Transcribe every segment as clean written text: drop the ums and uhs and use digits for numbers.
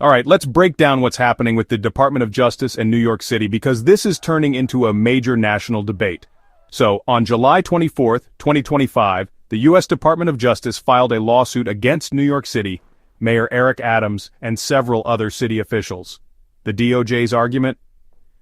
Alright, let's break down what's happening with the Department of Justice in New York City because this is turning into a major national debate. So, on July 24th, 2025, the U.S. Department of Justice filed a lawsuit against New York City, Mayor Eric Adams, and several other city officials. The DOJ's argument?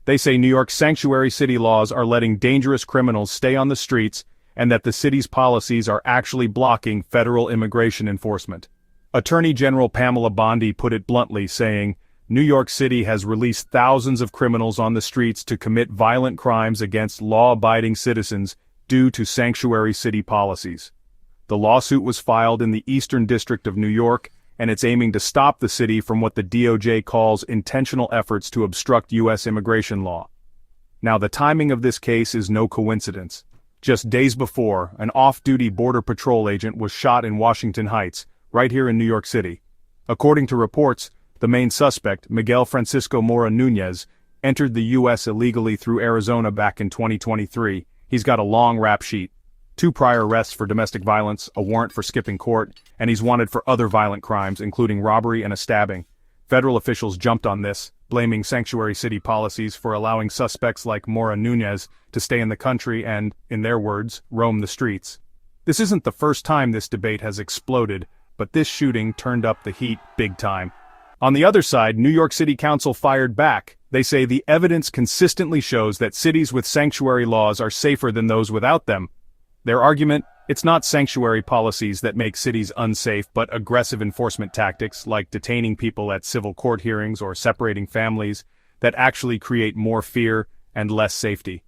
They say New York's sanctuary city laws are letting dangerous criminals stay on the streets and that the city's policies are actually blocking federal immigration enforcement. Attorney General Pamela Bondi put it bluntly, saying, New York City has released thousands of criminals on the streets to commit violent crimes against law-abiding citizens due to sanctuary city policies. The lawsuit was filed in the Eastern District of New York, and it's aiming to stop the city from what the DOJ calls intentional efforts to obstruct U.S. immigration law. Now, the timing of this case is no coincidence. Just days before, an off-duty Border Patrol agent was shot in Washington Heights, right here in New York City. According to reports, the main suspect, Miguel Francisco Mora Nunez, entered the U.S. illegally through Arizona back in 2023. He's got a long rap sheet. 2 prior arrests for domestic violence, a warrant for skipping court, and he's wanted for other violent crimes, including robbery and a stabbing. Federal officials jumped on this, blaming sanctuary city policies for allowing suspects like Mora Nunez to stay in the country and, in their words, roam the streets. This isn't the first time this debate has exploded, but this shooting turned up the heat big time. On the other side, New York City Council fired back. They say the evidence consistently shows that cities with sanctuary laws are safer than those without them. Their argument? It's not sanctuary policies that make cities unsafe, but aggressive enforcement tactics like detaining people at civil court hearings or separating families that actually create more fear and less safety.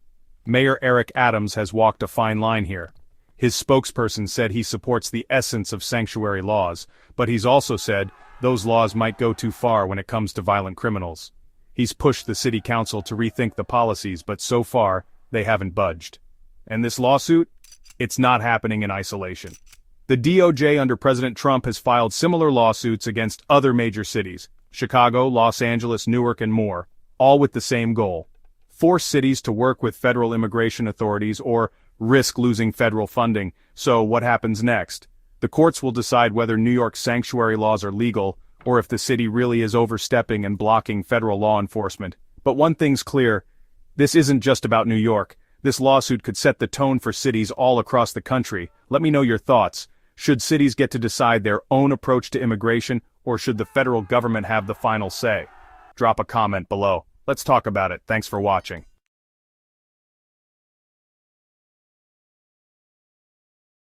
Mayor Eric Adams has walked a fine line here. His spokesperson said he supports the essence of sanctuary laws, but he's also said those laws might go too far when it comes to violent criminals. He's pushed the city council to rethink the policies, but so far, they haven't budged. And this lawsuit? It's not happening in isolation. The DOJ under President Trump has filed similar lawsuits against other major cities, Chicago, Los Angeles, Newark, and more, all with the same goal: force cities to work with federal immigration authorities or risk losing federal funding. So what happens next? The courts will decide whether New York's sanctuary laws are legal, or if the city really is overstepping and blocking federal law enforcement. But one thing's clear, this isn't just about New York. This lawsuit could set the tone for cities all across the country. Let me know your thoughts. Should cities get to decide their own approach to immigration, or should the federal government have the final say? Drop a comment below. Let's talk about it. Thanks for watching.